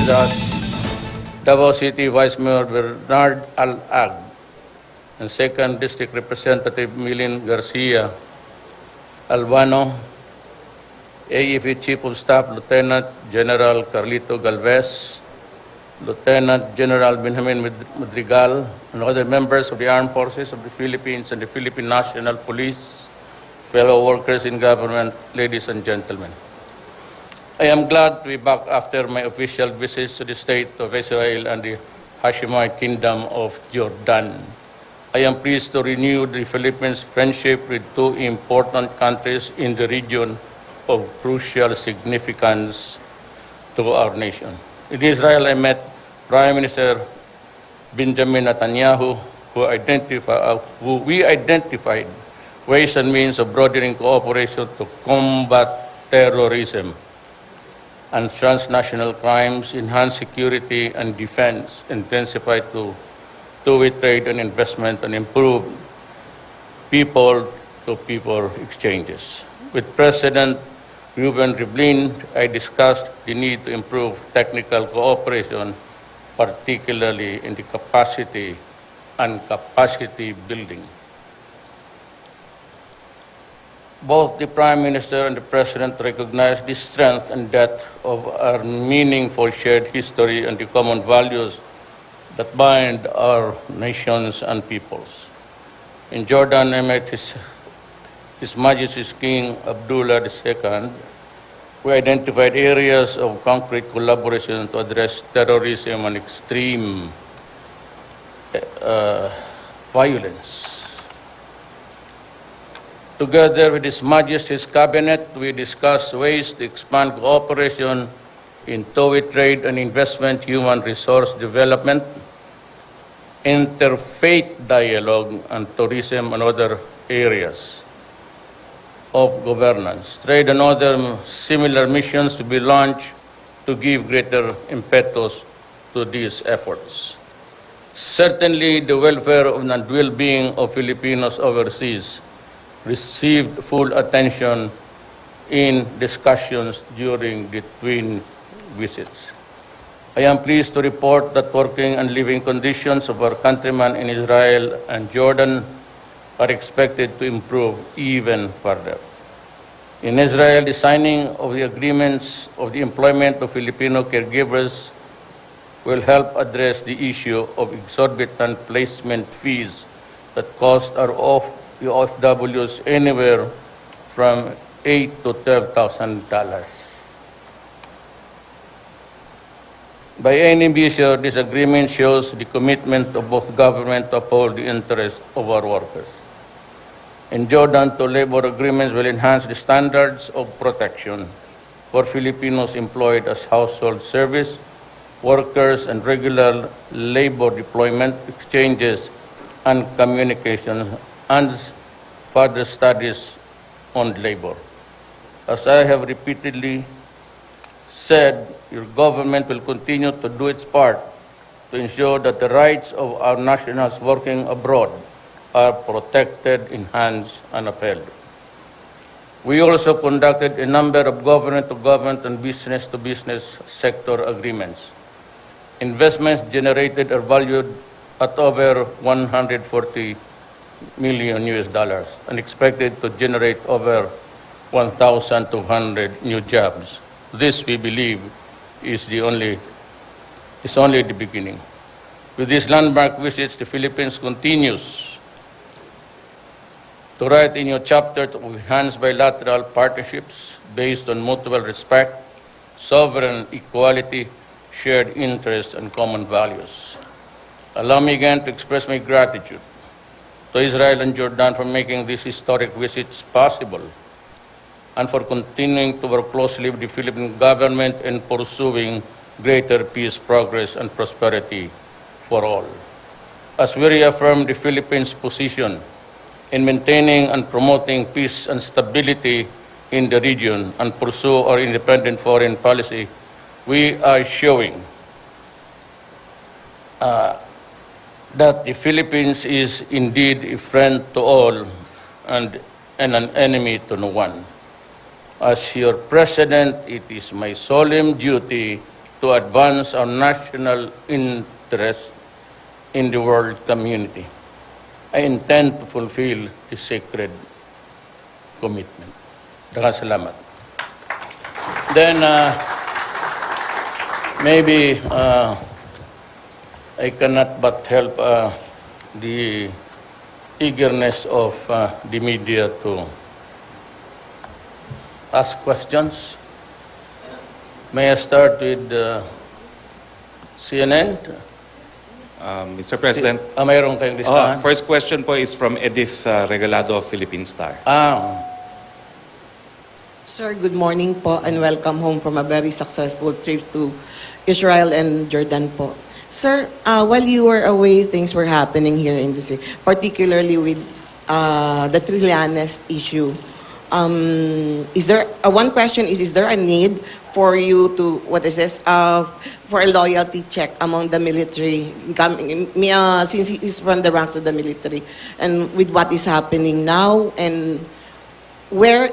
us Davao City Vice Mayor Bernard Al-Ag and 2nd District Representative Milin Garcia Albano, AEP Chief of Staff Lieutenant General Carlito Galvez, Lieutenant General Benjamin Madrigal, and other members of the Armed Forces of the Philippines and the Philippine National Police, fellow workers in government, ladies and gentlemen. I am glad to be back after my official visits to the State of Israel and the Hashemite Kingdom of Jordan. I am pleased to renew the Philippines' friendship with two important countries in the region of crucial significance to our nation. In Israel, I met Prime Minister Benjamin Netanyahu, who we identified ways and means of broadening cooperation to combat terrorism and transnational crimes, enhance security and defense, intensify two-way trade and investment, and improve people-to-people exchanges. With President Ruben Rivlin, I discussed the need to improve technical cooperation, particularly in the capacity building. Both the Prime Minister and the President recognize the strength and depth of our meaningful shared history and the common values that bind our nations and peoples. In Jordan, I met His Majesty's King Abdullah II. We identified areas of concrete collaboration to address terrorism and extreme violence. Together with His Majesty's Cabinet, we discussed ways to expand cooperation in two-way trade and investment, human resource development, interfaith dialogue, and tourism and other areas of governance. Trade and other similar missions to be launched to give greater impetus to these efforts. Certainly, the welfare and well-being of Filipinos overseas received full attention in discussions during the twin visits. I am pleased to report that working and living conditions of our countrymen in Israel and Jordan are expected to improve even further. In Israel, the signing of the agreements of the employment of Filipino caregivers will help address the issue of exorbitant placement fees that cost our OFWs anywhere from $8,000 to $12,000. By any measure, this agreement shows the commitment of both governments to uphold the interests of our workers. In Jordan, two labor agreements will enhance the standards of protection for Filipinos employed as household service workers and regular labor deployment exchanges and communications and further studies on labor. As I have repeatedly said, your government will continue to do its part to ensure that the rights of our nationals working abroad are protected, enhanced, and upheld. We also conducted a number of government-to-government and business-to-business sector agreements. Investments generated are valued at over $140 million and expected to generate over 1,200 new jobs. This, we believe, is only the beginning. With these landmark visits, the Philippines continues to write a new chapter to enhance bilateral partnerships based on mutual respect, sovereign equality, shared interests, and common values. Allow me again to express my gratitude to Israel and Jordan for making these historic visits possible and for continuing to work closely with the Philippine government in pursuing greater peace, progress, and prosperity for all. As we reaffirm the Philippines' position in maintaining and promoting peace and stability in the region and pursue our independent foreign policy, we are showing that the Philippines is indeed a friend to all and an enemy to no one. As your President, it is my solemn duty to advance our national interest in the world community. I intend to fulfill this sacred commitment. Daghang salamat. Then, maybe I cannot but help the eagerness of the media to ask questions. May I start with CNN? Mr. President, Mayroon kayong listahan? first question po is from Edith Regalado of Philippine Star. Sir, good morning po and welcome home from a very successful trip to Israel and Jordan po. Sir, while you were away, things were happening here in the city, particularly with the Trillanes issue. One question is there a need for you to, for a loyalty check among the military, since he is from the ranks of the military, and with what is happening now, and where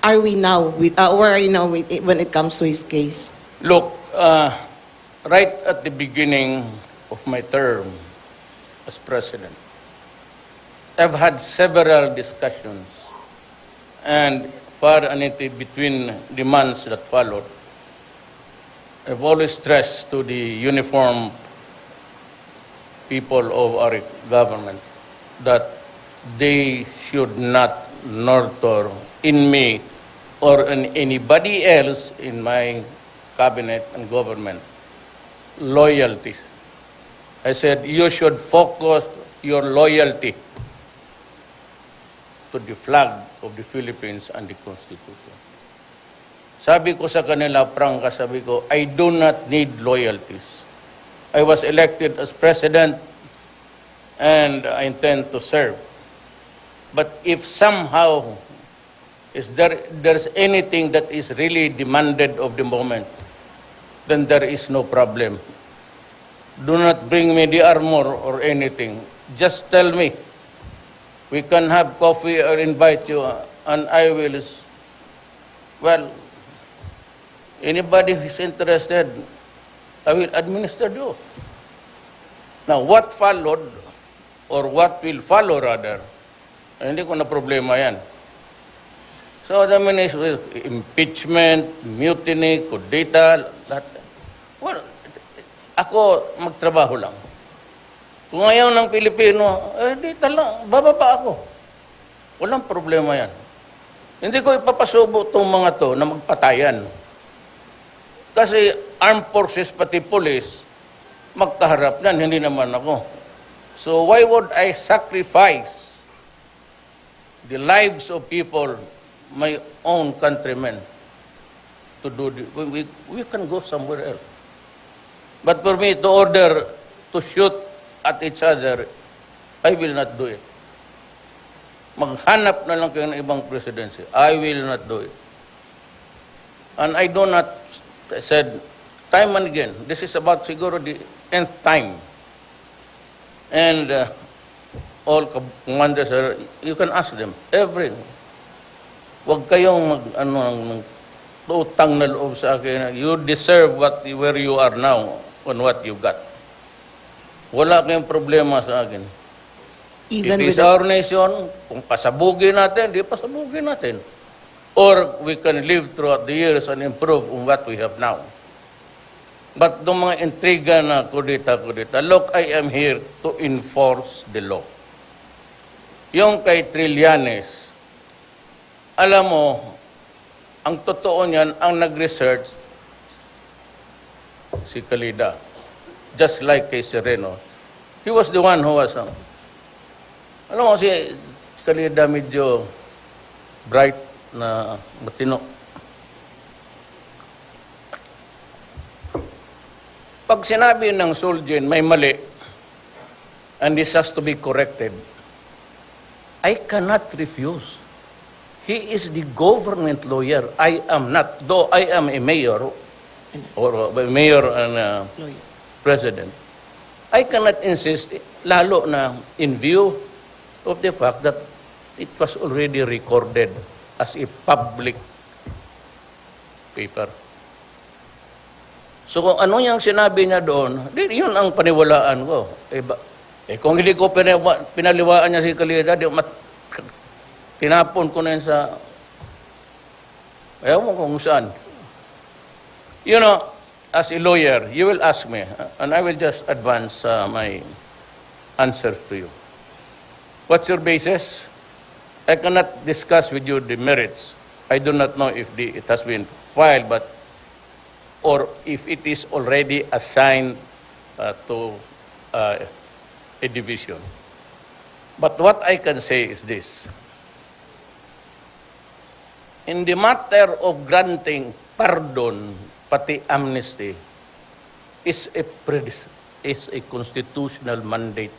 are we now when it comes to his case? Look, right at the beginning of my term as president, I've had several discussions, and far and between the months that followed, I've always stressed to the uniformed people of our government that they should not nurture in me or in anybody else in my cabinet and government loyalty. I said, you should focus your loyalty to the flag of the Philippines and the Constitution. Sabi ko sa kanila, prangka, sabi ko, I do not need loyalties. I was elected as president and I intend to serve. But if somehow there's anything that is really demanded of the moment, then there is no problem. Do not bring me the armor or anything. Just tell me. We can have coffee or invite you, and I will, well, anybody who is interested, I will administer you. Now, what followed, or what will follow rather, hindi ko na problema yan. So, the impeachment, mutiny, kudeta, lahat. Well, ako magtrabaho lang. Kung ayaw ng Pilipino, di talang, bababa ako. Walang problema yan. Hindi ko ipapasubo itong mga to na magpatayan. Kasi armed forces, pati police, magkaharap yan, hindi naman ako. So why would I sacrifice the lives of people, my own countrymen, to do this? We can go somewhere else. But for me to order to shoot at each other, I will not do it. Maghanap na lang kayo ng ibang presidency. I will not do it. And I do not, I said time and again, this is about siguro the nth time. And all commanders, you can ask them, huwag kayong utang na loob sa akin. You deserve where you are now on what you got. Wala kayong problema sa akin. It is our nation. Kung pasabugin natin, di pasabugin natin. Or we can live throughout the years and improve on what we have now. But the mga intriga na kudita, look, I am here to enforce the law. Yung kay Trillanes, alam mo, ang totoo niyan, ang nag-research, si Kalida. Just like kay Sereno. He was the one who was, alam mo si Kalida medyo bright na matino. Pag sinabi ng soldier may mali, and this has to be corrected, I cannot refuse. He is the government lawyer. I am not, though I am a mayor, or a mayor and president, I cannot insist, lalo na in view of the fact that it was already recorded as a public paper. So kung ano yung sinabi niya doon, yun ang paniwalaan ko. Kung hindi ko pinaliwaan niya si Kalida, tinapon ko na yun sa, ayaw mo kung saan. You know, as a lawyer, you will ask me, and I will just advance my answer to you. What's your basis? I cannot discuss with you the merits. I do not know if it has been filed, or if it is already assigned to a division. But what I can say is this. In the matter of granting pardon, pati amnesty, is a constitutional mandate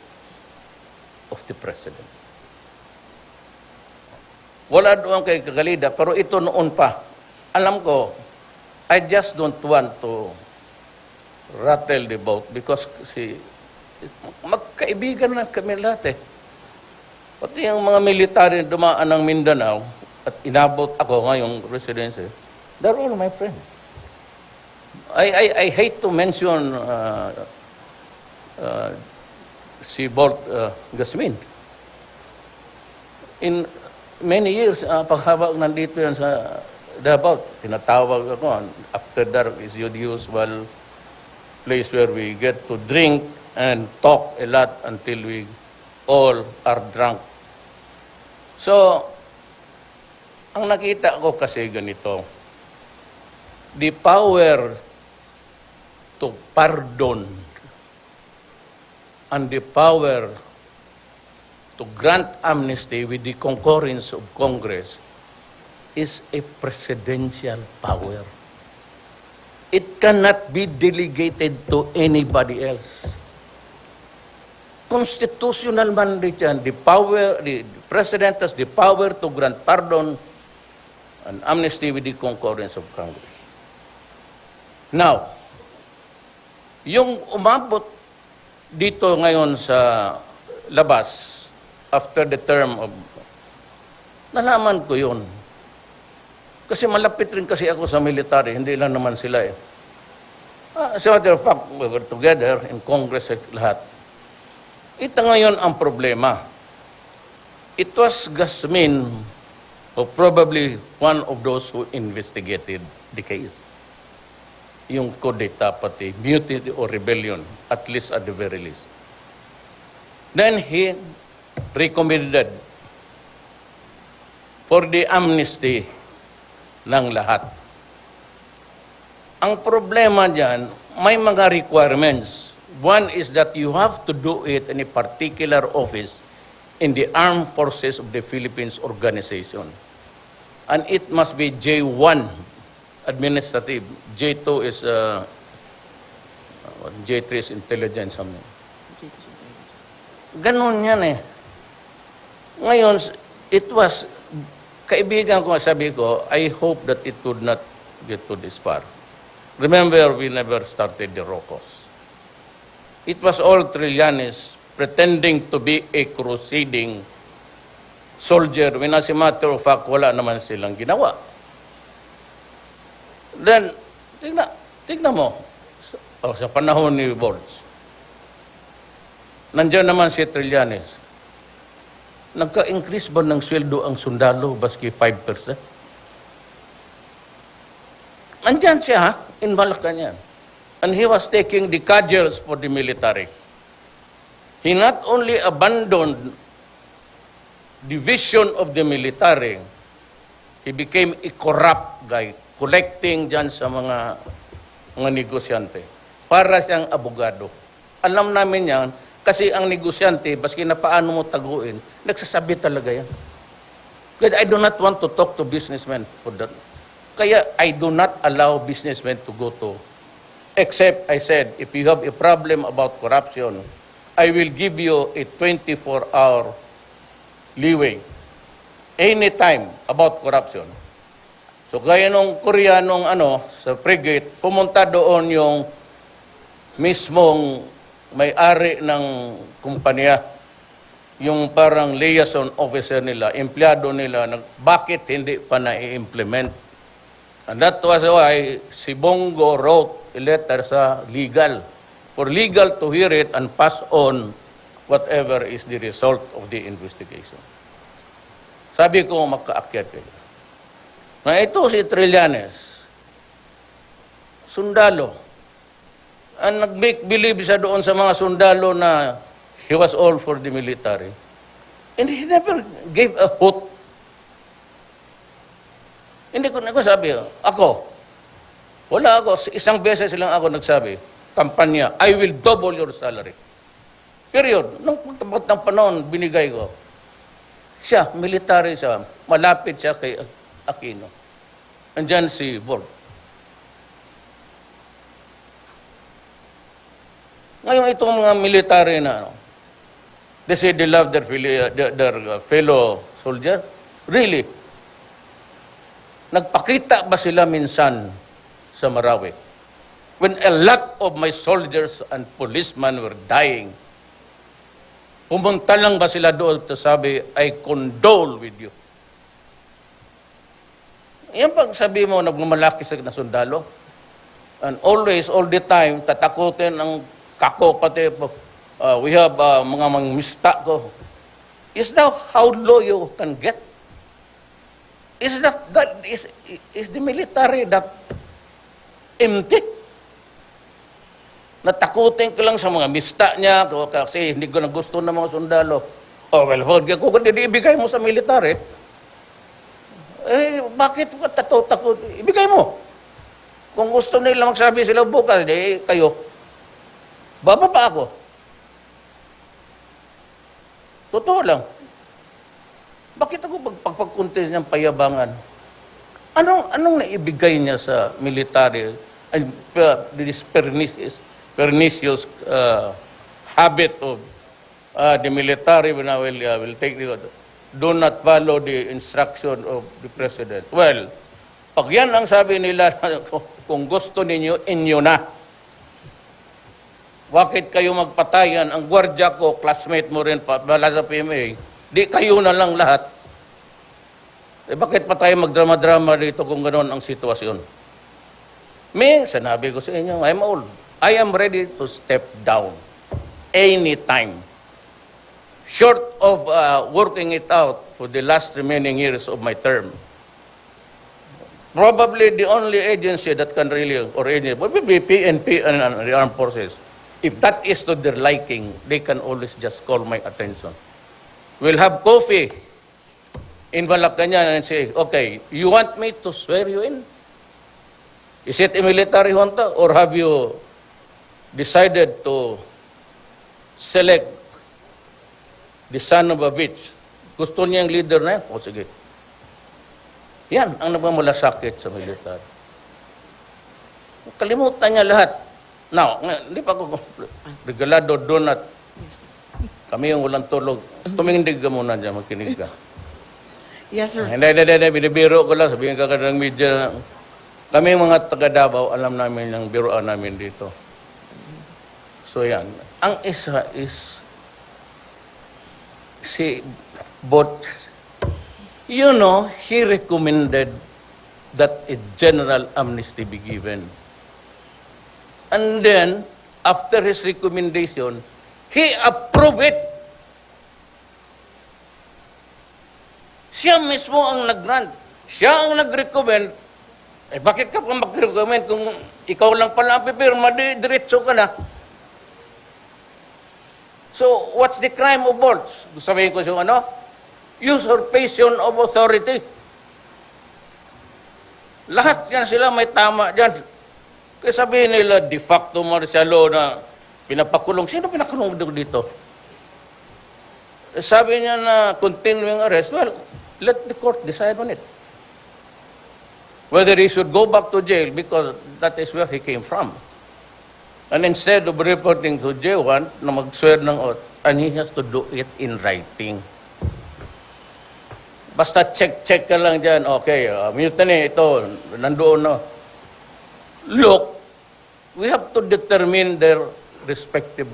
of the President. Wala doon kay Kagalida, pero ito noon pa. Alam ko, I just don't want to rattle the boat because magkaibigan na kami lahat eh. Pati yung mga military dumaan ng Mindanao at inabot ako ngayong residency, they're all my friends. I hate to mention si Bolt Gasmin. In many years, paghabang nandito yan sa Davao, tinatawag ako, after dark is the usual place where we get to drink and talk a lot until we all are drunk. So, ang nakita ko kasi ganito, the power to pardon and the power to grant amnesty with the concurrence of Congress is a presidential power. It cannot be delegated to anybody else. Constitutional mandate yan. The President has the power to grant pardon and amnesty with the concurrence of Congress. Now, yung umabot dito ngayon sa labas, after the term of, nalaman ko yun. Kasi malapit rin kasi ako sa military, hindi lang naman sila eh. As a matter of fact, we were together in Congress at lahat. Ito ngayon ang problema. It was Gasmin, or probably one of those who investigated the case. Yung kudeta pati, mutiny or rebellion, at least at the very least. Then he recommended for the amnesty ng lahat. Ang problema dyan, may mga requirements. One is that you have to do it in a particular office in the Armed Forces of the Philippines organization. And it must be J1 administrative. J2 is J3 is intelligence something. Ganun yan eh. Ngayon, it was, kaibigan ko, sabi ko, I hope that it would not get to this far. Remember, we never started the Rocos. It was all Trillanes pretending to be a crusading soldier when as a matter of fact, wala naman silang ginawa. Then, tignan mo, sa panahon ni Boards, nandiyan naman si Trillanes. Nagka-increase ba ng sweldo ang sundalo baski 5%? Nandiyan siya, ha? In Malacanang. And he was taking the cudgels for the military. He not only abandoned the vision of the military, he became a corrupt guy, collecting dyan sa mga negosyante. Para siyang abogado. Alam namin yan, kasi ang negosyante, baski na paano mo taguin, nagsasabi talaga yan. Because I do not want to talk to businessmen for that. Kaya I do not allow businessmen to go to, except I said, if you have a problem about corruption, I will give you a 24-hour leeway. Anytime about corruption. So gaya nung Koreanong sa frigate, pumunta doon yung mismong may-ari ng kumpanya, yung parang liaison officer nila, empleyado nila, bakit hindi pa na-i-implement? And that was why si Bongo wrote a letter sa legal. For legal to hear it and pass on whatever is the result of the investigation. Sabi ko, magkaakyat kayo. Na ito si Trillanes, sundalo. Ang nag-make believe siya doon sa mga sundalo na he was all for the military. And he never gave a hoot. Hindi ko sabi, wala ako, isang beses lang ako nagsabi, kampanya, I will double your salary. Period. Nung pagtapat ng panahon, binigay ko. Siya, military siya, malapit siya kay Aquino. Andyan si Bolt. Ngayon itong mga military na, they say they love their fellow soldier. Really? Nagpakita ba sila minsan sa Marawi? When a lot of my soldiers and policemen were dying, pumunta lang ba sila doon to sabi, I condole with you? Yan pag sabi mo, nagmamalaki sa sundalo, and always, all the time, tatakutin ang kako, pati we have mga mangmista ko. Is that how low you can get? Is the military that empty? Natakutin ko lang sa mga mista niya kasi hindi ko na gusto ng mga sundalo. Oh, well, kung hindi ibigay mo sa military, bakit ka takot? Ibigay mo. Kung gusto nila magsabi sila bukas, kayo, bababa ako. Totoo lang. Bakit ako pagpagkuntis niyang payabangan? Anong naibigay niya sa military? This pernicious habit of the military when I will take do not follow the instruction of the president. Well, pag yan ang sabi nila, kung gusto ninyo, inyo na. Bakit kayo magpatayan? Ang gwardiya ko, classmate mo rin, bala sa PMA, di kayo na lang lahat. Bakit pa tayo magdrama-drama dito kung gano'n ang sitwasyon? Sanabi ko sa inyo, I'm old. I am ready to step down anytime. Short of working it out for the last remaining years of my term. Probably the only agency that can really, or agency, would be PNP and the armed forces. If that is to their liking, they can always just call my attention. We'll have coffee in Malacanang and say, okay, you want me to swear you in? Is it a military junta or have you decided to select the son of a bitch? Gusto niya yung leader na yan? O sige. Yan ang nagmamalasakit sa military. Kalimutan niya lahat. Now, hindi pa ako regalado doon at kami yung walang tulog. Tumindig ka muna dyan, makinig ka. Yes, sir. Hindi, binibiro ko lang, sabihin ka ng media. Kami mga taga Davao, alam namin yung biroan namin dito. So yan. Ang isa is si Bot, he recommended that a general amnesty be given. And then, after his recommendation, he approved it. Siya mismo ang nag-grant. Siya ang nag-recommend. Bakit ka pa mag-recommend kung ikaw lang pala ang pipirma, diretso ka na? So, what's the crime of bolts? Sabihin ko siya, usurpation of authority. Lahat yan sila may tama dyan. Kaya sabihin nila, de facto martial law na pinapakulong. Sino pinakulong dito? Sabi niya na continuing arrest. Well, let the court decide on it. Whether he should go back to jail because that is where he came from. And instead of reporting to J1 na mag-swear ng oath, and he has to do it in writing. Basta check ka lang dyan, okay, mutiny, ito, nandoon na. Look, we have to determine their respective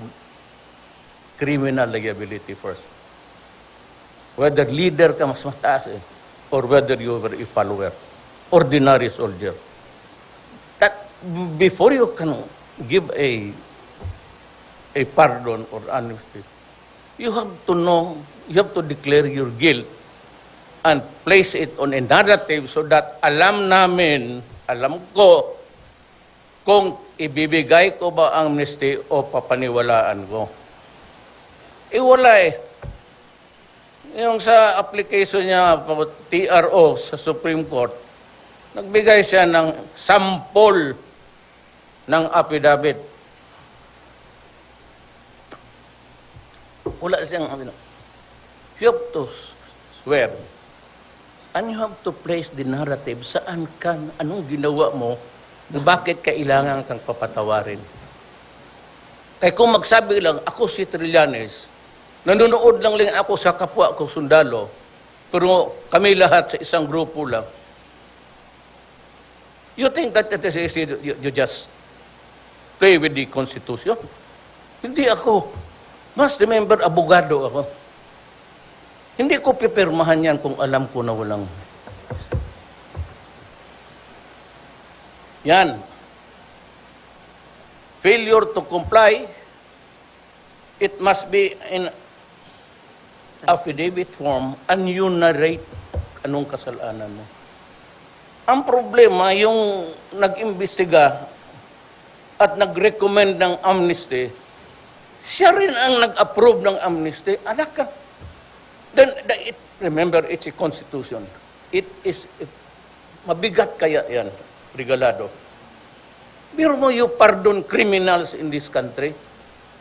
criminal liability first. Whether leader ka mas mataas or whether you were a follower, ordinary soldier. before you can give a pardon or amnesty, you have to know, you have to declare your guilt and place it on a narrative so that alam namin, alam ko, kung ibibigay ko ba ang amnesty o papaniwalaan ko. Wala eh. Yung sa application niya, TRO sa Supreme Court, nagbigay siya ng sample ng affidavit. Wala siyang, you have to swear. And you have to place the narrative saan ka, anong ginawa mo, bakit kailangan kang papatawarin. Kaya kung magsabi lang, ako si Trillanes, nanonood lang ako sa kapwa ko sundalo, pero kami lahat sa isang grupo lang. You think that it is easy, you just play with the Constitution? Hindi ako. Must remember, abogado ako. Hindi ko pipirmahan yan kung alam ko na walang. Yan. Failure to comply, it must be in affidavit form and you narrate anong kasalanan mo. Ang problema, yung nag-imbestiga at nag-recommend ng amnesty, siya rin ang nag-approve ng amnesty. Anak ka. Then, remember, it's a constitution. Mabigat kaya yan, regalado. Biro mo, you pardon criminals in this country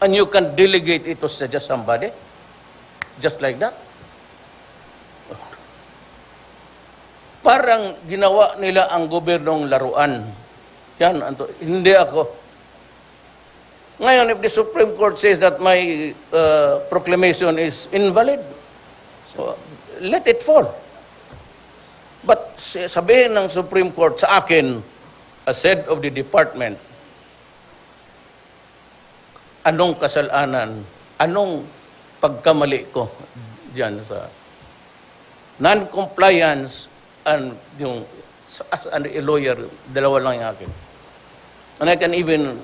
and you can delegate it to just somebody? Just like that? Parang ginawa nila ang gobyernong laruan. Yan, hindi ako. Ngayon, if the Supreme Court says that my proclamation is invalid, so, let it fall. But sabihin ng Supreme Court sa akin, as head of the department, anong kasalanan, anong pagkamali ko diyan sa non-compliance and yung as a lawyer, dalawa lang yung akin. And I can even,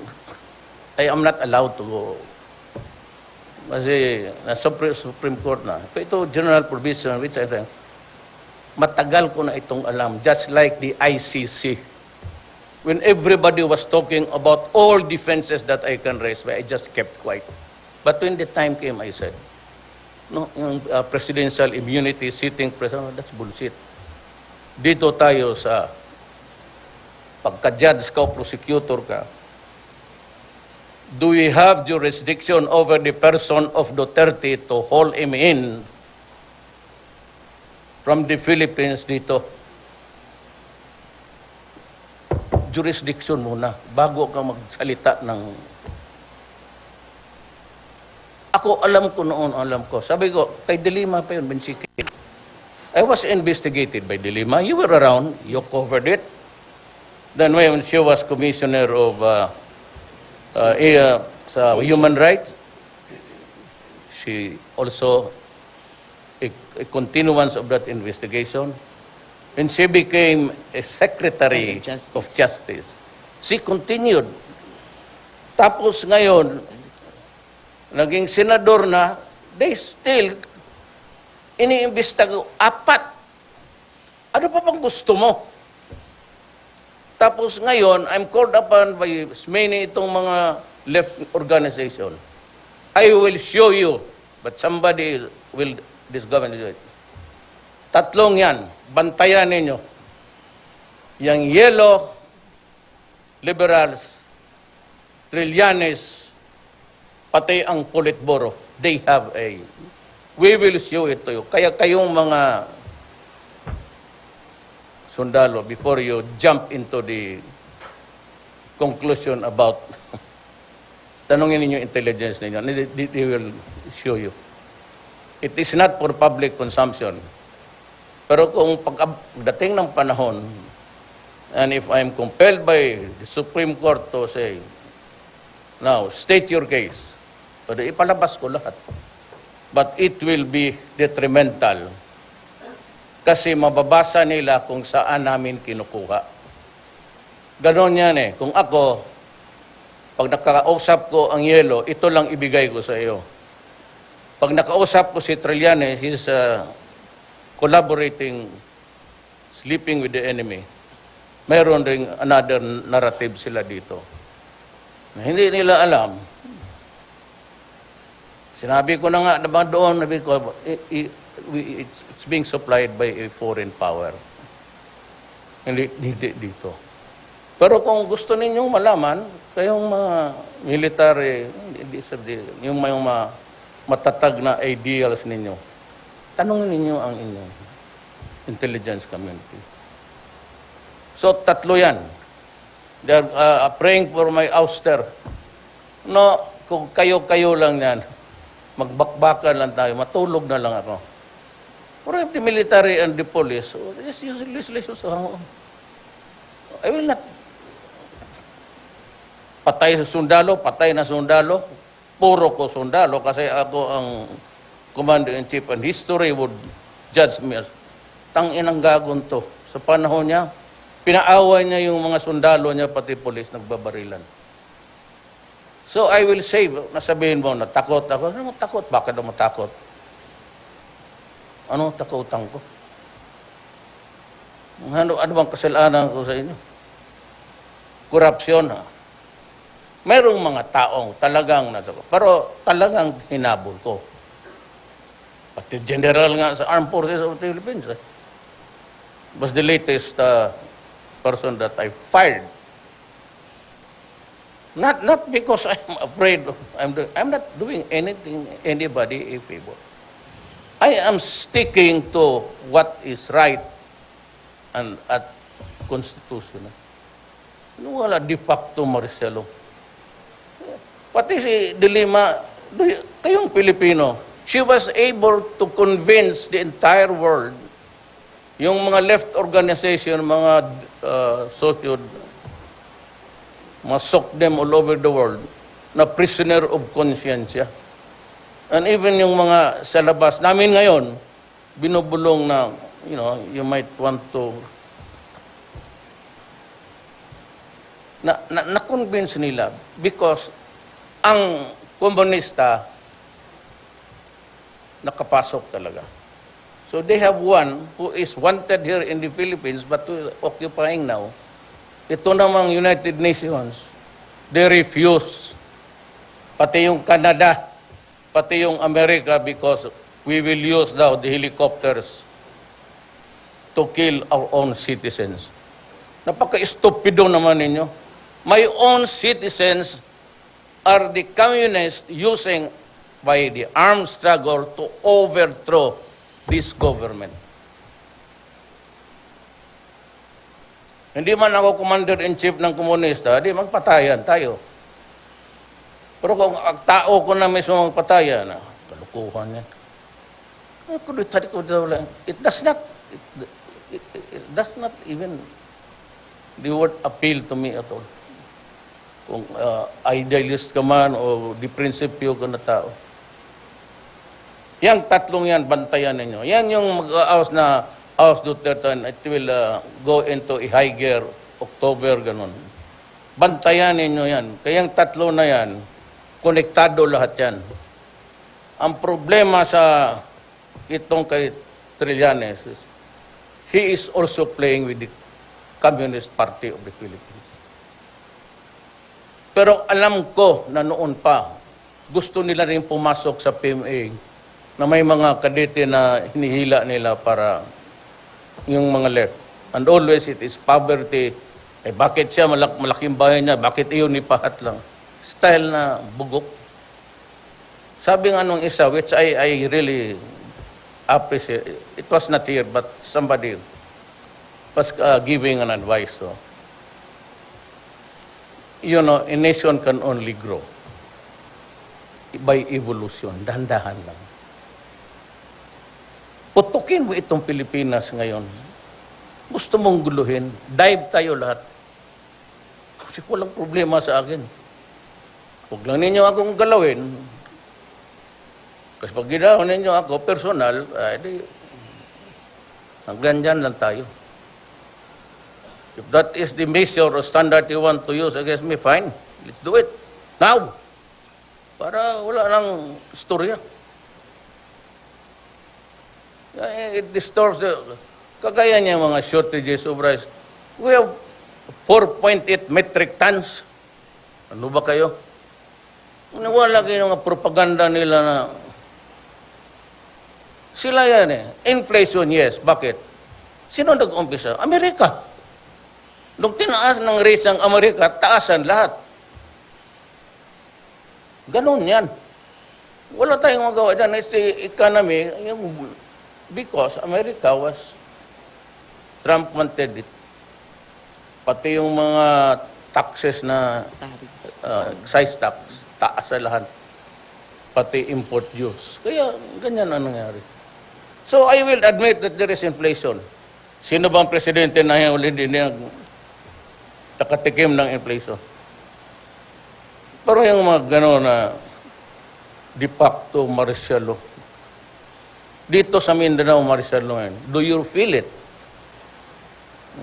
I am not allowed to go. Kasi na Supreme Court na. Pero ito, general provision, which I think, matagal ko na itong alam. Just like the ICC. When everybody was talking about all defenses that I can raise, I just kept quiet. But when the time came, I said, no, yung presidential immunity, sitting president, that's bullshit. Dito tayo sa pagka-judge ka o prosecutor ka, do we have jurisdiction over the person of Duterte to haul him in from the Philippines dito? Jurisdiction muna bago ka magsalita ng... Ako, alam ko noon, alam ko. Sabi ko, kay Dilima pa yun, Bensikit. I was investigated by Dilima. You were around. You covered it. Then when she was commissioner of sa human rights, she also a continuance of that investigation. And she became a secretary of justice. She continued. Tapos ngayon, naging senador na, they still iniimbestiga ko, 4. Ano pa bang gusto mo? Tapos ngayon, I'm called upon by many itong mga left organization. I will show you, but somebody will discover it. 3 yan, bantayan ninyo. Yang yellow, liberals, Trillanes, pati ang Politburo, they have a, we will show it to you. Kaya kayong mga sundalo, before you jump into the conclusion about, tanongin ninyo intelligence ninyo, they will show you. It is not for public consumption. Pero kung pagdating ng panahon, and if I'm compelled by the Supreme Court to say, now, state your case, so ipalabas ko lahat. But it will be detrimental. Kasi mababasa nila kung saan namin kinukuha. Ganon yan eh. Kung ako, pag nakakausap ko ang yelo, ito lang ibigay ko sa iyo. Pag nakausap ko si Trillanes, he's collaborating, sleeping with the enemy. Mayroon ring another narrative sila dito. Na hindi nila alam. Sinabi ko na nga naman doon, sabi ko, it's being supplied by a foreign power. Hindi dito. Pero kung gusto ninyong malaman, kayong mga military, yung mga matatag na ideals ninyo, tanongin ninyo ang inyong intelligence community. So, tatlo yan. They're praying for my ouster. No, kung kayo-kayo lang yan, magbakbakan lang tayo, matulog na lang ako. Or if the military and the police, just use I will not patay sa sundalo, patay na sundalo, puro ko sundalo kasi ako ang commander-in-chief and history would judge me as tanginang gagon to. Sa panahon niya, pinaaway niya yung mga sundalo niya, pati polis, nagbabarilan. So I will say, nasabihin mo, natakot ako. Ano mo takot? Bakit mo takot? Ano takutan ko? Ano bang kasalanan ko sa inyo? Korupsyon, ha? Mayroong mga taong talagang nasako. Pero talagang hinabol ko. Pati general nga sa Armed Forces of the Philippines. Was the latest person that I fired. Not because I'm afraid. I'm not doing anybody a favor. I am sticking to what is right and at constitutional. Wala de facto Marcelo. Pati si Dilima, kayong Pilipino, she was able to convince the entire world, yung mga left organization, mga masok them all over the world, na prisoner of conscience. And even yung mga sa labas namin ngayon, binubulong na, you might want to, na-convince nila because ang komunista nakapasok talaga. So they have one who is wanted here in the Philippines but who is occupying now. Ito namang United Nations, they refuse. Pati yung Canada, pati yung America because we will use now the helicopters to kill our own citizens. Napaka-stupido naman ninyo. My own citizens are the communists using by the armed struggle to overthrow this government. Hindi man ako commander-in-chief ng komunista, di magpatayan tayo. Pero kung ang tao ko na mismo magpatayan, kalukuhan yan. It does not even the word appeal to me at all. Kung idealist ka man o di prinsipyo ka na tao. Yang tatlong yan, bantayan ninyo. Yan yung mag-aos na House Duterte, and it will go into a high gear October, ganun. Bantayan ninyo yan. Kaya yung tatlo na yan, konektado lahat yan. Ang problema sa itong kay Trillanes, he is also playing with the Communist Party of the Philippines. Pero alam ko na noon pa, gusto nila rin pumasok sa PMA na may mga kadete na hinihila nila para yung mga left. And always it is poverty. Bakit siya malaking bahay niya? Bakit iyon ipahat lang? Style na bugok. Sabi nga nung isa, which I really appreciate. It was not here, but somebody was giving an advice. So, a nation can only grow by evolution. Dahan-dahan lang. Putukin mo itong Pilipinas ngayon. Gusto mong guluhin, dive tayo lahat. Kasi walang problema sa akin. Huwag lang ninyo akong galawin. Kasi pag ginawa ninyo ako, personal, hanggang dyan lang tayo. If that is the measure or standard you want to use against me, fine. Let's do it. Now. Para wala nang istorya. It distorts the... Kagaya niya mga shortages of rice. We have 4.8 metric tons. Ano ba kayo? Wala kayo ng propaganda nila na... Sila yan eh. Inflation, yes. Bakit? Sino nag-umpisa? Amerika. Nung tinaas ng rates ang Amerika, taasan lahat. Ganun yan. Wala tayong magawa dyan. It's the economy, because America was, Trump wanted it. Pati yung mga taxes na excise tax, taas sa lahat. Pati import dues. Kaya ganyan ang nangyari. So I will admit that there is inflation. Sino bang presidente na yung hindi nakatikim ng inflation? Pero yung mga gano'n na de facto martial law. Dito sa Mindanao, martial law yan. Do you feel it?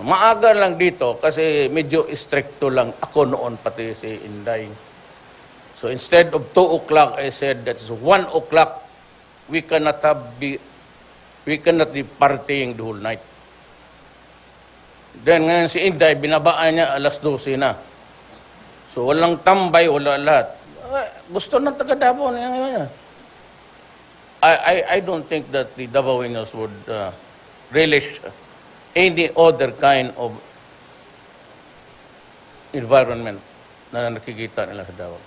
Maaga lang dito kasi medyo stricto lang ako noon pati si Inday. So instead of 2 o'clock, I said that's 1 o'clock. We cannot be partying the whole night. Then ngayon si Inday, binabaan niya alas 12 na. So walang tambay, wala lahat. Gusto ng taga Davao niya. I don't think that the Davaoenos would relish any other kind of environment na nakikita nila sa Davao.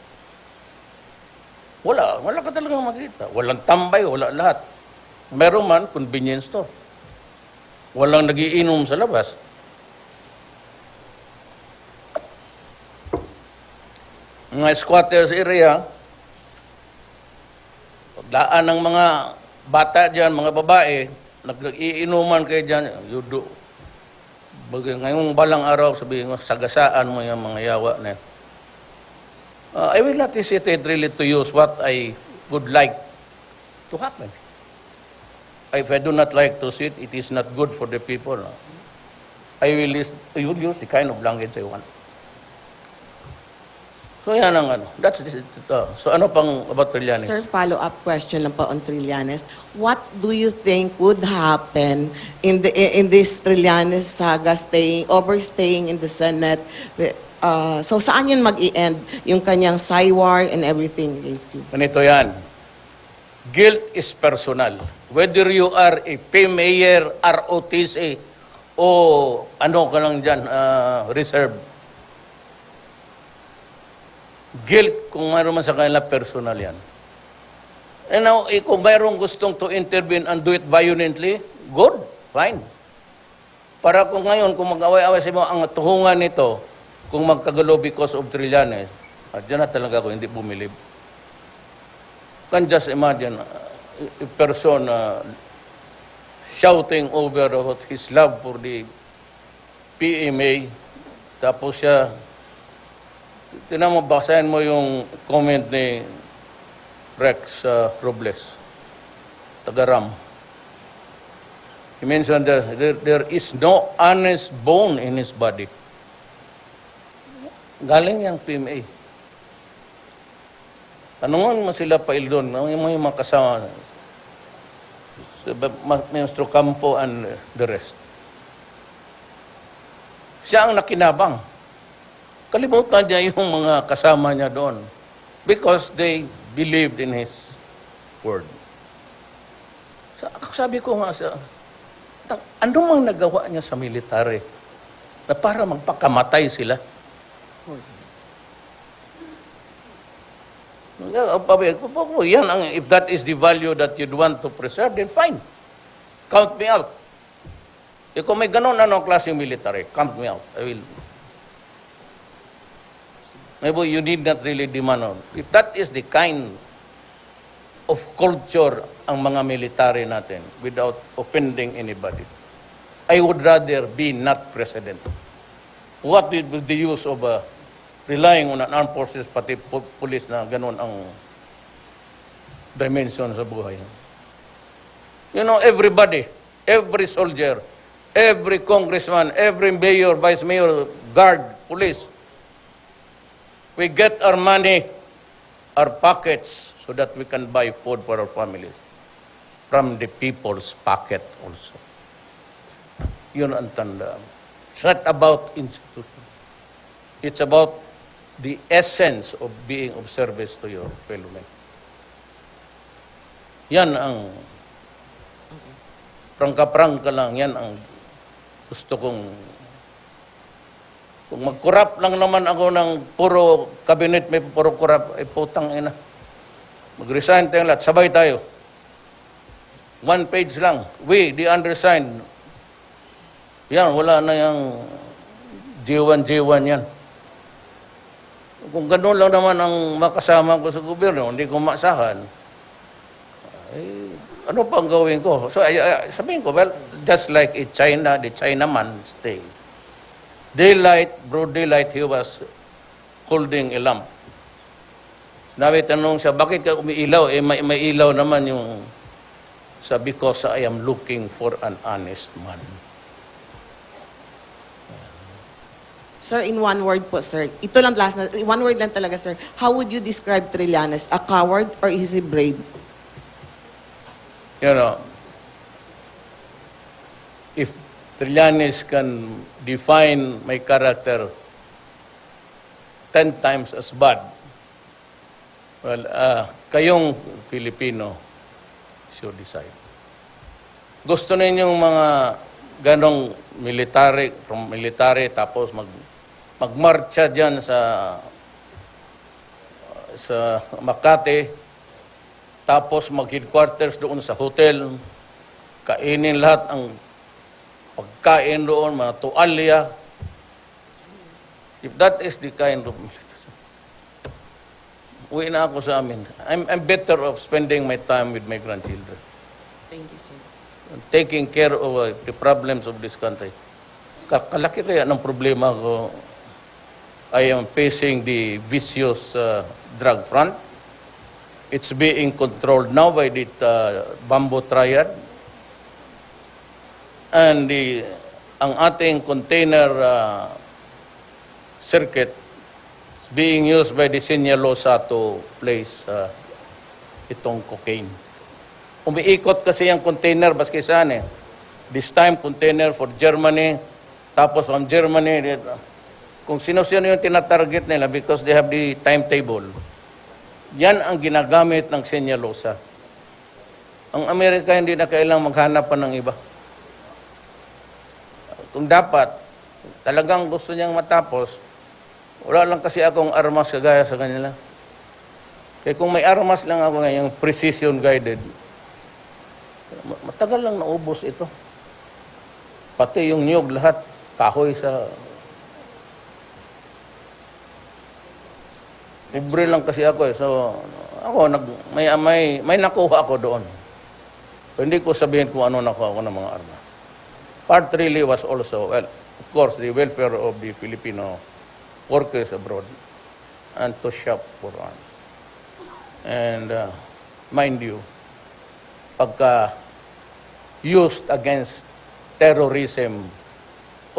Wala ka talagang makita. Walang tambay, wala lahat. Meron man, convenience store. Walang nagiinom sa labas. Mga squatters area, pagdaan ng mga bata dyan, mga babae, nag-iinuman kayo dyan, yudo. Ngayong balang araw, sabihin mo, sagasaan mo yung mga yawa na yan. I will not hesitate really to use what I would like to happen. If I do not like to see it, it is not good for the people. No? I will use the kind of language I want. So yan ang ano. That's it. So ano pang about Trillanes? Sir, follow-up question lang po on Trillanes. What do you think would happen in this Trillanes saga overstaying in the Senate? So saan yun mag-i-end? Yung kanyang war and everything against you? Ganito yan. Guilt is personal. Whether you are a mayor, ROTC, o ano ka lang dyan, reserve. Guilt, kung mayroon man sa kanila, personal yan. And now, kung mayroong gustong to intervene and do it violently, good, fine. Para kung ngayon, kung mag-away-away sa mga ang tuhungan nito, kung magkagalo because of Trillanes, at dyan na talaga ako hindi bumilib. Can just imagine a person shouting over about his love for the PMA, tapos siya, basahin mo yung comment ni Rex Robles, taga-RAM. He mentioned that there is no honest bone in his body. Galing yung PMA. Tanungan mo sila pa doon, yung mga kasama, Maestro Campo and the rest. Siya ang nakinabang. Kalimutan niya yung mga kasama niya doon because they believed in his word. Sabi ko nga ano mang nagawa niya sa military na para magpakamatay sila? Yan ang, if that is the value that you'd want to preserve, then fine. Count me out. Kung may ganun anong klaseng military, count me out. I will. Maybe you need not really demand on. If that is the kind of culture ang mga military natin without offending anybody, I would rather be not president. What will be the use of relying on an armed forces, pati police na ganun ang dimension sa buhay? You know, everybody, every soldier every congressman, every mayor, vice mayor, guard, police, we get our money, our pockets, so that we can buy food for our families from the people's pocket also. Yun ang tanda. It's not about institution. It's about the essence of being of service to your fellow men. Yan ang prangka-prangka lang, yan ang gusto kong. Kung mag-corrupt lang naman ako ng puro cabinet, may puro corrupt, ay putang ina. Mag-resign tayong lahat, sabay tayo. One page lang. We, the undersigned. Yan, wala na yung J1 yan. Kung gano'n lang naman ang makasama ko sa gobyerno, hindi ko maasahan, ano pa ang gawin ko? So, sabihin ko, well, just like in China, the Chinaman stay. Daylight, broad daylight, he was holding a lamp. Nabi tanong siya, bakit ka umiilaw? May ilaw naman yung, sabi ko, I am looking for an honest man. Sir, in one word po, sir. Ito lang last na, one word lang talaga, sir. How would you describe Trillanes? A coward or is he brave? You know, if Trillanes can define my character 10 times as bad, well, kayong Pilipino should decide. Gusto ninyong mga ganong military, tapos magmarcha dyan sa Makati, tapos mag-headquarters doon sa hotel, kainin lahat ang pagkain doon, mga tuwalya. If that is the kind of military, uwi na ako sa amin. I'm better off spending my time with my grandchildren. Thank you, sir. Taking care of the problems of this country. Kalaki kaya ng problema ko. I am facing the vicious drug front. It's being controlled now by the Bamboo Triad. And ang ating container circuit is being used by the Sinaloa to place itong cocaine. Umiikot kasi yung container, baski saan eh. This time, container for Germany. Tapos from Germany, kung sino-sino yung tinatarget nila because they have the timetable. Yan ang ginagamit ng Sinaloa. Ang Amerika hindi na kailangang maghanap pa ng iba. Kung dapat, talagang gusto niyang matapos, wala lang kasi akong armas kagaya sa kanila. Kaya kung may armas lang ako ngayon, precision guided, matagal lang naubos ito. Pati yung niyog lahat, kahoy sa... Libre lang kasi ako eh. So, ako, may nakuha ako doon. So, hindi ko sabihin kung ano nakuha ko ng mga armas. Part really was also, well, of course, the welfare of the Filipino workers abroad and to shop for arms. And mind you, pagka used against terrorism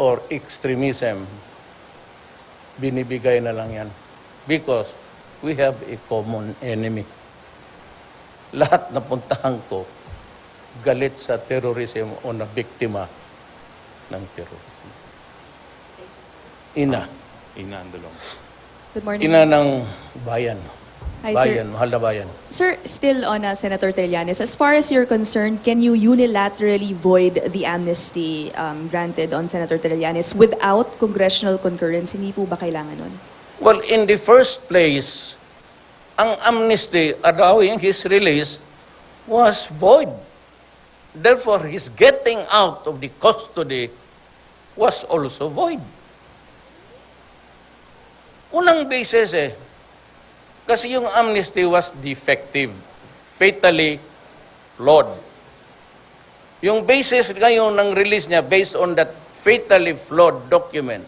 or extremism, binibigay na lang yan. Because we have a common enemy. Lahat na puntahan ko, galit sa terrorism o na biktima ng terrorism. Ina. Ina Andalong. Good morning. Ina ng bayan. Hi, Bayan, sir. mahal na bayan. Sir, still on Senator Trillanes, as far as you're concerned, can you unilaterally void the amnesty granted on Senator Trillanes without congressional concurrence? Hindi po ba kailangan nun? Well, in the first place, ang amnesty allowing his release was void. Therefore, his getting out of the custody was also void. Unang basis eh. Kasi yung amnesty was defective, fatally flawed. Yung basis ngayon ng release niya based on that fatally flawed document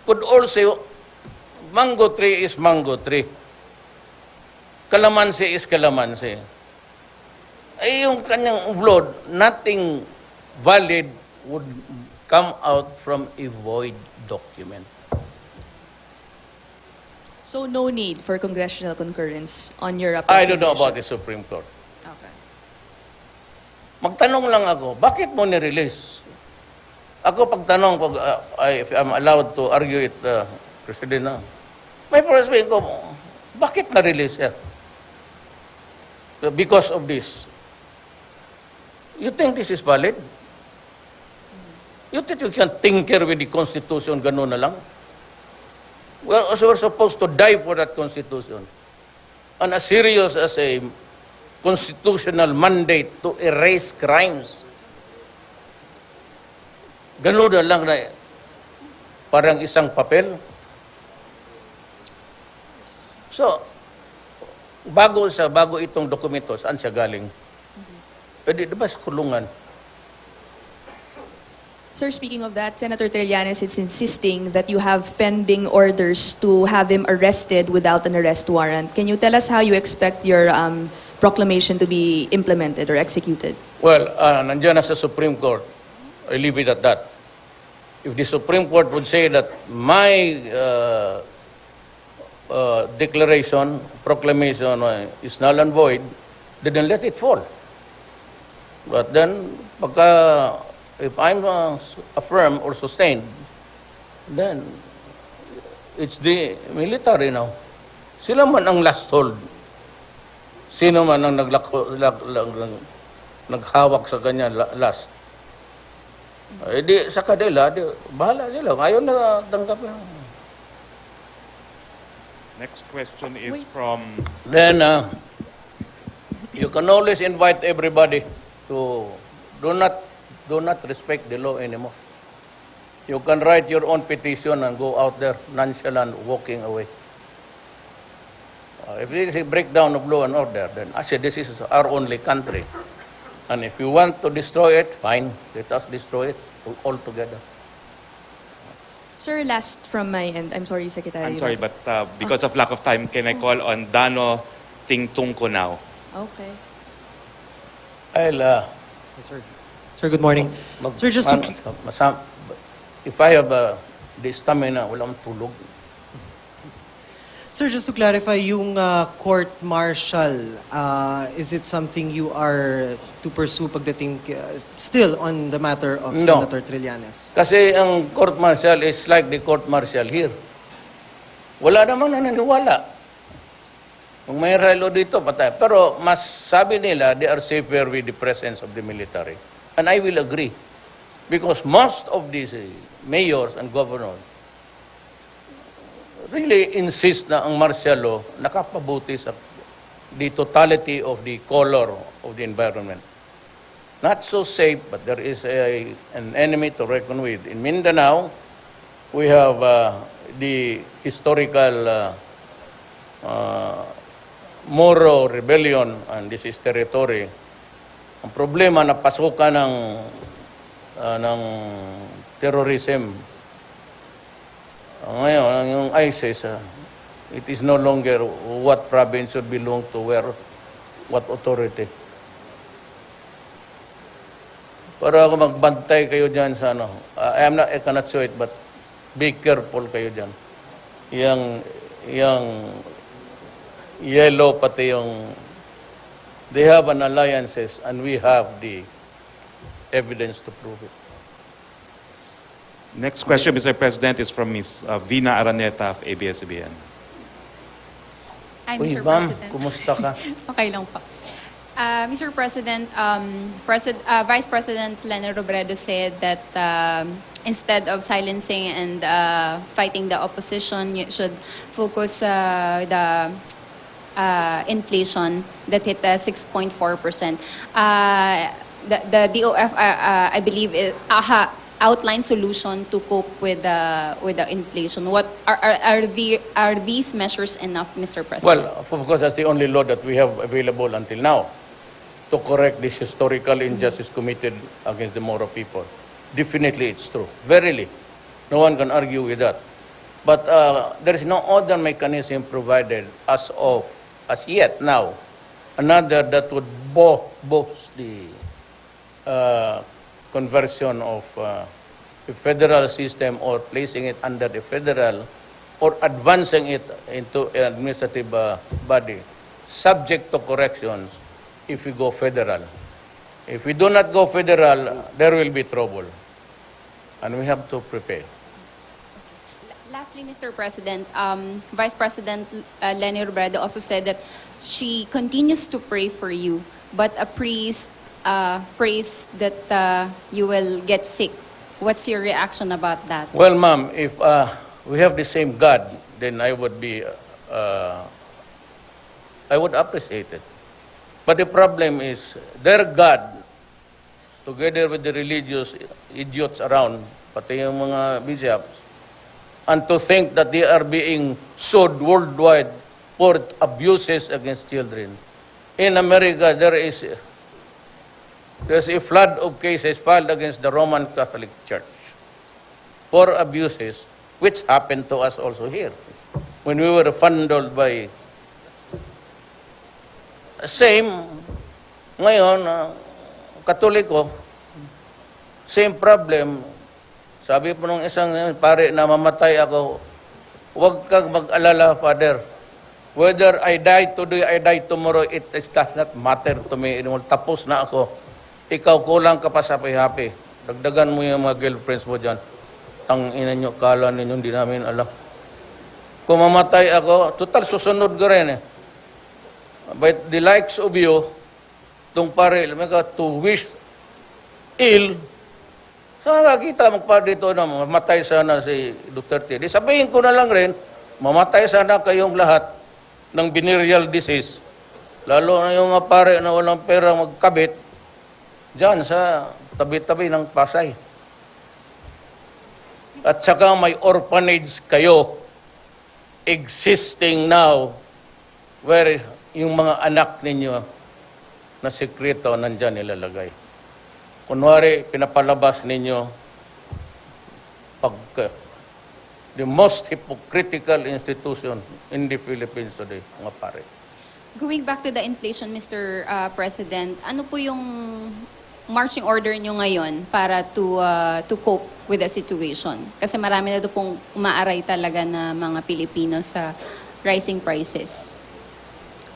could also, mango tree is mango tree. Kalamansi is kalamansi. Ay yung kanyang upload, nothing valid would come out from a void document. So no need for congressional concurrence on your I don't know about the application? Supreme Court. Okay. Magtanong lang ako, bakit mo ni-release? Ako pagtanong, if I'm allowed to argue it, President, may perspective ko, bakit na-release yan? Because of this. You think this is valid? You think you can tinker with the Constitution, gano'n na lang? Well, so we're supposed to die for that Constitution. And as serious as a constitutional mandate to erase crimes. Gano'n na lang na parang isang papel. So, bago itong dokumento, saan siya galing? Pwede, di ba sa kulungan? Sir, speaking of that, Senator Trillanes is insisting that you have pending orders to have him arrested without an arrest warrant. Can you tell us how you expect your proclamation to be implemented or executed? Well, nandiyan na sa Supreme Court. I leave it at that. If the Supreme Court would say that my proclamation is null and void, then let it fall. But then, if I'm affirmed or sustained, then it's the military now. Sila man ang last hold. Sino man ang naghawak sa kanya last. Di sa kanila, bahala sila. Ayaw na tanggap lang. Next question is from Then, you can always invite everybody to do not respect the law anymore. You can write your own petition and go out there nonchalant, walking away. If this is a breakdown of law and order, then I say this is our only country. And if you want to destroy it, fine, let us destroy it altogether. Sir, last from my end. I'm sorry, Secretary. I'm sorry, but because of lack of time, can I call on Dano Tingtungco now? Okay. I'll, Yes, sir. Sir, good morning. Sir, just to... if I have the stamina, walang tulog. Sir, just to clarify, yung court-martial, is it something you are to pursue pagdating still on the matter of No. Senator Trillanes? Kasi ang court-martial is like the court-martial here. Wala namang naniniwala. Kung may relo dito, patay. Pero mas sabi nila, they are safer with the presence of the military. And I will agree. Because most of these mayors and governors really insist na ang martial law nakapabuti sa the totality of the color of the environment. Not so safe, but there is an enemy to reckon with. In Mindanao, we have the historical Moro rebellion, and this is territory. Ang problema na pasukan ng terrorism. Ngayon, yung ISIS, it is no longer what province should belong to where, what authority. Para ako magbantay kayo dyan sa ano. I cannot show it, but be careful kayo dyan. Yung yellow, pati yung, they have an alliances and we have the evidence to prove it. Next question, Mr. President, is from Ms. Vina Araneta of ABS-CBN. Hi, Uy, Mr. ma'am, President. kumusta ka? Okay lang po. Mr. President, Vice President Leni Robredo said that instead of silencing and fighting the opposition, you should focus the inflation that hit 6.4%. The DOF, I believe, outline solution to cope with the inflation. What are these measures enough, Mr. President? Well, of course, that's the only law that we have available until now to correct this historical injustice committed against the Moro people. Definitely, it's true. Verily, no one can argue with that. But there is no other mechanism provided as yet now, another that would boost the conversion of the federal system or placing it under the federal or advancing it into an administrative body, subject to corrections if we go federal. If we do not go federal, there will be trouble. And we have to prepare. Lastly, Mr. President, Vice President Leni Robredo also said that she continues to pray for you, but a priest prays that you will get sick. What's your reaction about that? Well, ma'am, if we have the same God, then I would appreciate it. But the problem is, their God, together with the religious idiots around, pati yung mga bishops, and to think that they are being sued worldwide for abuses against children. In America, there's a flood of cases filed against the Roman Catholic Church for abuses, which happened to us also here. When we were fondled by same, ngayon, Katoliko, same problem. Sabi po nung isang pare na mamatay ako, huwag kang mag-alala, Father. Whether I die today, I die tomorrow, it does not matter to me. Tapos na ako. Ikaw, kulang ka pa sa happy. Dagdagan mo yung mga girlfriends mo dyan. Tangina nyo, kala ninyo, hindi namin alam. Kung mamatay ako, total susunod ko rin eh. But the likes of you, itong pare, to wish ill, saan nakakita magpa dito na mamatay sana si Duterte? Di sabihin ko na lang rin, mamatay sana kayong lahat ng venereal disease. Lalo na yung mga pare na walang pera magkabit, dyan sa tabi-tabi ng Pasay. At saka may orphanage kayo existing now where yung mga anak ninyo na sekreto nandyan nilalagay. Kunwari, pinapalabas ninyo the most hypocritical institution in the Philippines today, mga pare. Going back to the inflation, Mr. President, ano po yung marching order nyo ngayon para to cope with the situation? Kasi marami na ito pong umaaray talaga na mga Pilipino sa rising prices.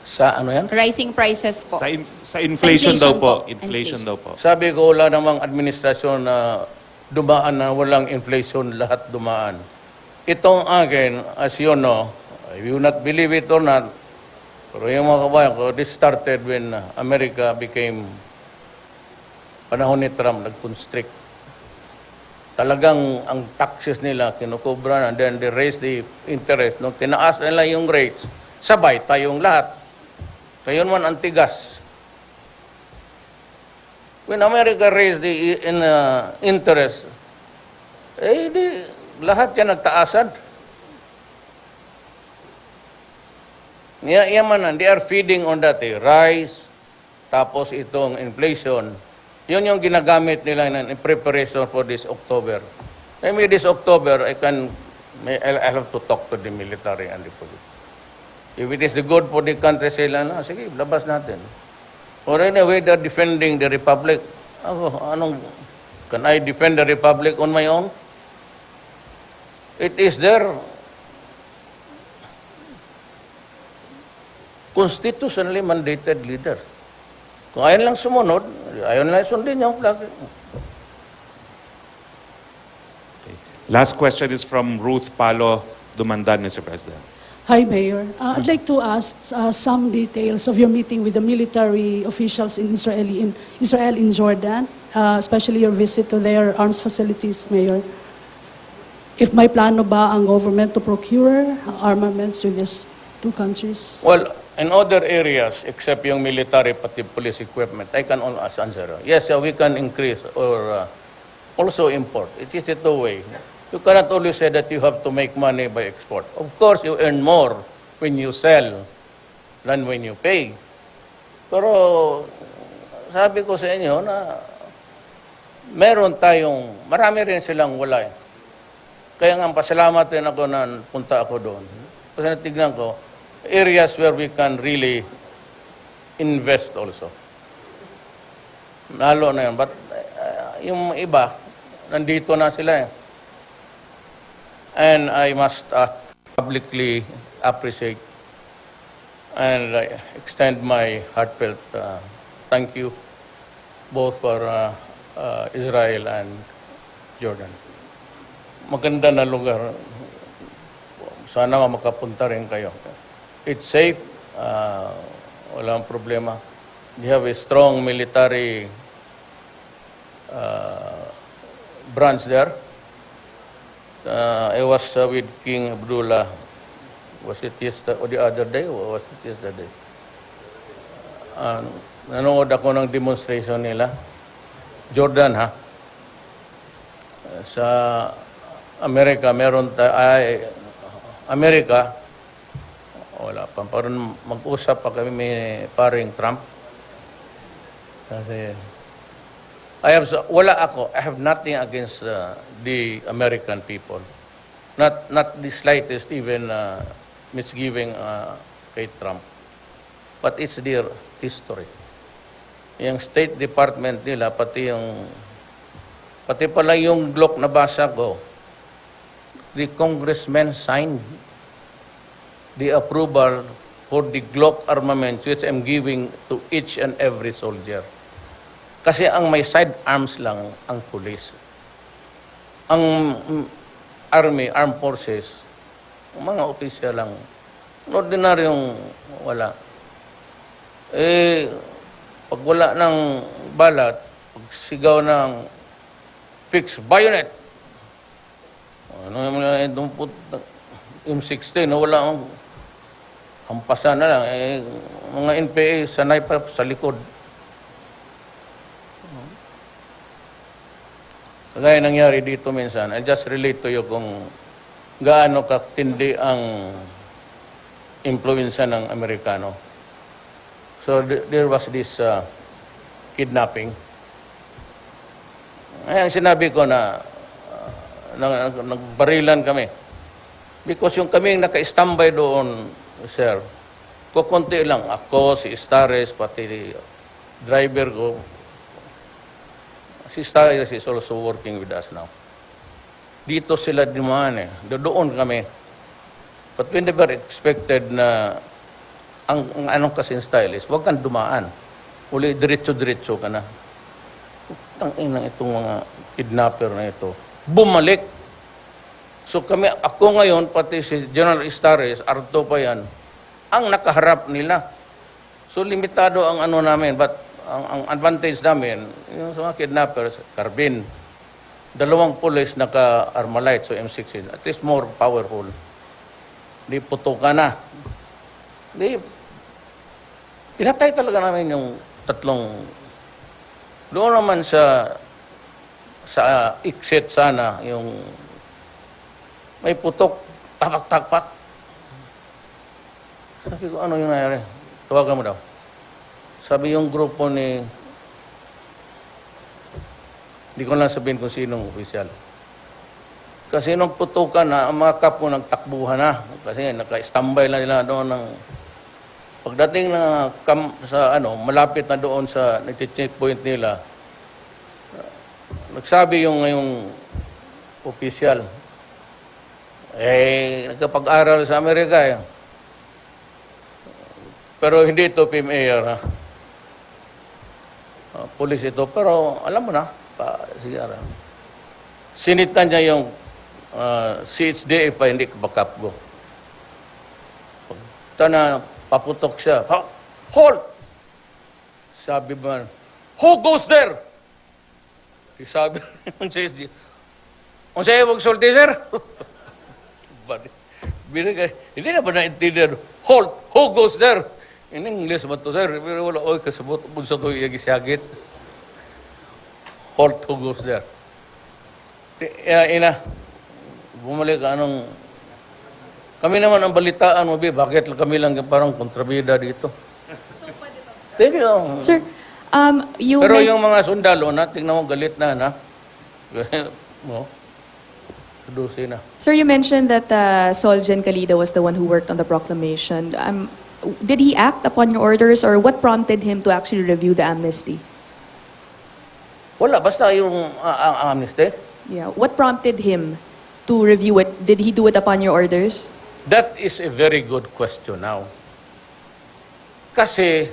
Sa ano yan? Rising prices po. Sa inflation daw po. Inflation. Inflation daw po. Sabi ko, wala namang administrasyon na dumaan na walang inflation, lahat dumaan. Itong akin, as you know, you not believe it or not, pero yung mga kabayan ko, this started when America became, panahon ni Trump, nag-constrict. Talagang ang taxes nila, kinukubra na, then they raise the interest. Nung tinaas nila yung rates, sabay tayong lahat. Ngayon man ang tigas. When America raised the interest, lahat yan nagtaasan. Yaman, they are feeding on that. Rice, tapos itong inflation. Yun yung ginagamit nila in preparation for this October. Maybe this October, I'll have to talk to the military and the police. If it is good for the country, sila na, sige, labas natin. Or anyway, they're defending the Republic. Can I defend the Republic on my own? It is their constitutionally mandated leader. Kung ayaw lang sumunod, ayaw lang sundin yung flag. Last question is from Ruth Palo Dumandan, Mr. President. Hi, Mayor. I'd like to ask some details of your meeting with the military officials in Israel in Jordan, especially your visit to their arms facilities, Mayor. If may plano ba ang government to procure armaments with these two countries? Well, in other areas, except yung military, pati police equipment, I can always answer. Yes, we can increase or also import. It is a two-way. You cannot always say that you have to make money by export. Of course, you earn more when you sell than when you pay. Pero sabi ko sa inyo na marami rin silang wala. Kaya nga pasalamat rin ako na punta ako doon. Kasi natignan ko, areas where we can really invest also. Lalo na yun. But yung iba, nandito na sila eh. And I must publicly appreciate and extend my heartfelt thank you both for Israel and Jordan. Maganda na lugar. Sana makapunta rin kayo. It's safe. Walang problema. They have a strong military branch there. I was with King Abdullah. Was it yesterday or the other day? Or was it yesterday? Nanood ako ng demonstration nila. Jordan, ha? Sa Amerika, meron Amerika, wala pa. Parang mag-usap pa kami may paring Trump. Kasi, I have nothing against the American people. Not the slightest even misgiving kay Trump. But it's their history. Yung State Department nila, pati pala yung Glock na basa ko, the congressman signed the approval for the Glock armament which I'm giving to each and every soldier. Kasi ang may sidearms lang ang police. Ang army, armed forces, mga opisyal lang. Ordinaryong wala. Pag wala ng balat, pag sigaw ng fix bayonet, yung 16, wala ang hampasan na lang. Mga NPA sanay pa sa likod. Kagaya nangyari dito minsan, I just relate to you kung gaano katindi ang impluensya ng Amerikano. So there was this kidnapping. Ang sinabi ko na nagbarilan kami. Because yung kaming naka-standby doon, sir, kukunti lang. Ako, si Stares, pati driver ko. Si Stares is also working with us now. Dito sila dumaan eh. Doon kami. But we never expected na ang anong kasing style is, huwag kang dumaan. Uli, diretso-diretso ka na. Tangina itong mga kidnapper na ito. Bumalik. So ako ngayon, pati si General Stares, Arto pa yan, ang nakaharap nila. So limitado ang ano namin, but ang advantage namin, yung sa mga kidnappers, carbine. 2 pulis naka-armalite, so M16, at least more powerful. Di putukan na. Di, pinatay talaga namin yung 3. Doon naman sa exit sana, yung may putok, tapak-tapak. Sabi ko, ano yung nangyari? Tawagan mo daw. Sabi yung grupo hindi ko lang sabihin kung sinong opisyal. Kasi nung putukan na, ang mga kapo nagtakbuhan na. Kasi naka-standby na nila doon ng pagdating na malapit na doon sa checkpoint nila, nagsabi yung opisyal, nagkapag-aral sa Amerika eh. Pero hindi ito PMA, ha? Pulis ito, pero alam mo na, sigara. Sinitan niya yung CHDA pa, hindi kabakap go. Pagka paputok siya, hold! Sabi ba, who goes there? Sabi ng CHDA, kung sa'yo magsulti, sir? Hindi na ba naintindihan, hold! Who goes there? In English ba ito, sir? Pero wala, kasabot, bunso ito iyagisagit. Hold, who goes there? Bumalik ka, kami naman ang balitaan mo, bakit kami lang parang kontrabida dito? Thank you. Sir, Pero yung mga sundalo na, tingnan mo, galit na. Dusi na. Sir, you mentioned that Soljan Calida was the one who worked on the proclamation. Did he act upon your orders, or what prompted him to actually review the amnesty? Wala, basta yung amnesty. Yeah. What prompted him to review it? Did he do it upon your orders? That is a very good question now. Kasi,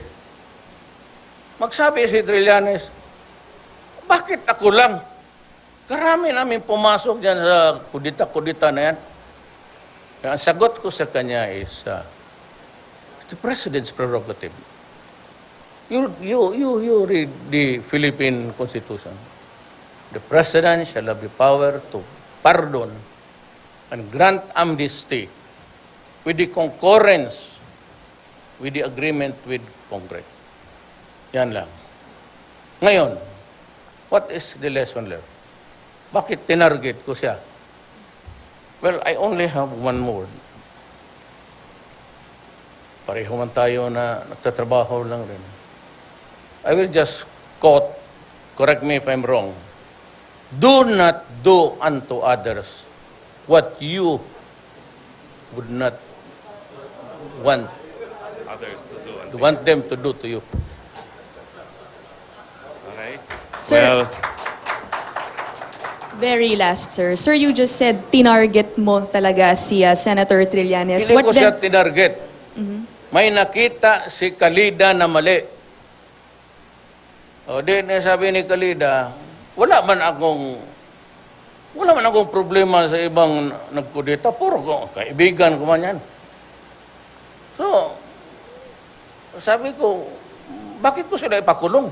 magsabi si Trillanes, bakit ako lang? Karami namin pumasok dyan sa kudita-kudita na yan. Ang sagot ko sa kanya is, the President's prerogative. You read the Philippine Constitution. The President shall have the power to pardon and grant amnesty with the concurrence, with the agreement with Congress. Yan lang. Ngayon, what is the lesson learned? Bakit tinarget ko siya? Well, I only have one more. Pareho man tayo na nagtatrabaho lang rin. I will just quote, correct me if I'm wrong, do not do unto others what you would not want Others to do. want them to do to you. Okay. Sir, Well, very last, sir. Sir, you just said tinarget mo talaga si Senator Trillanes. Hindi ko then- siya tinarget. May nakita si Kalida na mali. O di sabi ni Kalida, wala man akong problema sa ibang nagkudita. Puro kaibigan ko man yan. So, sabi ko, bakit ko sila ipakulong?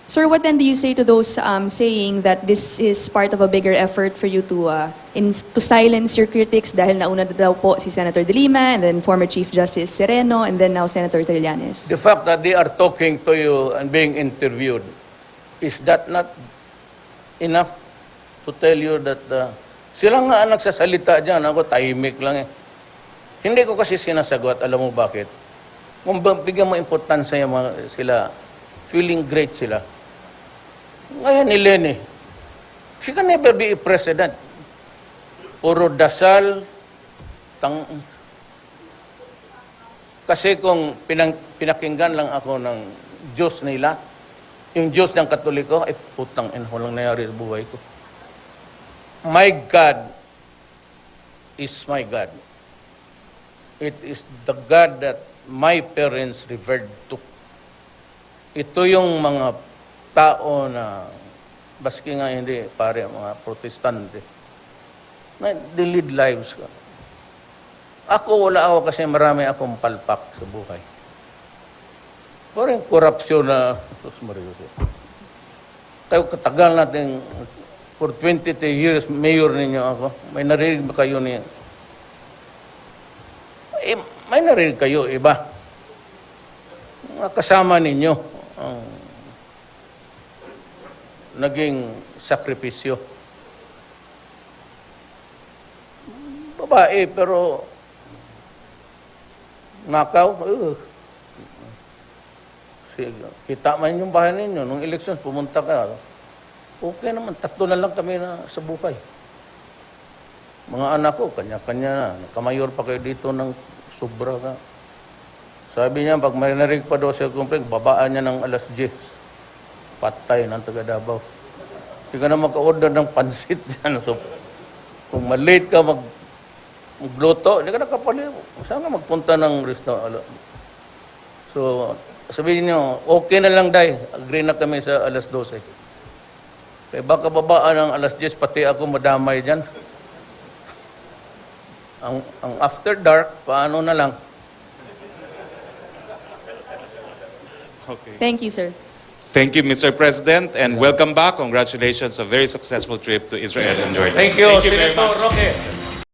Sir, what then do you say to those saying that this is part of a bigger effort for you to silence your critics dahil nauna daw po si Senator De Lima and then former Chief Justice Sereno and then now Senator Trillanes? The fact that they are talking to you and being interviewed, is that not enough to tell you that sila nga ang nagsasalita dyan, ako tahimik lang eh. Hindi ko kasi sinasagot, alam mo bakit? Kung bigyan mo importansya yung sila, feeling great sila. Ngayon ni Lenny, she can never be a president. Puro dasal, kasi kung pinakinggan lang ako ng Diyos nila, yung Diyos ng Katoliko, ay putang ina, walang nangyari sa buhay ko. My God is my God. It is the God that my parents revered to. Ito yung mga tao na, baski nga hindi, pare, mga protestante, na they lead lives ko. Ako, wala ako kasi marami akong palpak sa buhay. Parang korupsyon na, Sus Mario. Kayo katagal natin, for 23 years, mayor ninyo ako. May narinig ba kayo niya? May narinig kayo, iba. Mga kasama ninyo, naging sakripisyo. Babae, pero nakaw, kita man yung bahay ninyo, nung eleksyon, pumunta ka, okay naman, 3 na lang kami na sa buhay. Mga anak ko, kanya-kanya na, nakamayor pa kayo dito ng sobra ka. Sabi niya, pag may narig pa daw siya kumpeng, babaan niya ng alas 10. Patay ng taga Davao. Hindi ka na maka-order ng pansit dyan. So, kung malate ka magluto, hindi ka nakapali. Saan ka magpunta ng restaurant? So, sabihin niyo, okay na lang, Day. Agree na kami sa alas 12. Kaya baka babaan ng alas 10, pati ako madamay dyan. Ang after dark, paano na lang? okay. Thank you, sir. Thank you, Mr. President, and welcome back. Congratulations, a very successful trip to Israel and Jordan. Thank you, very Senator much. Roque.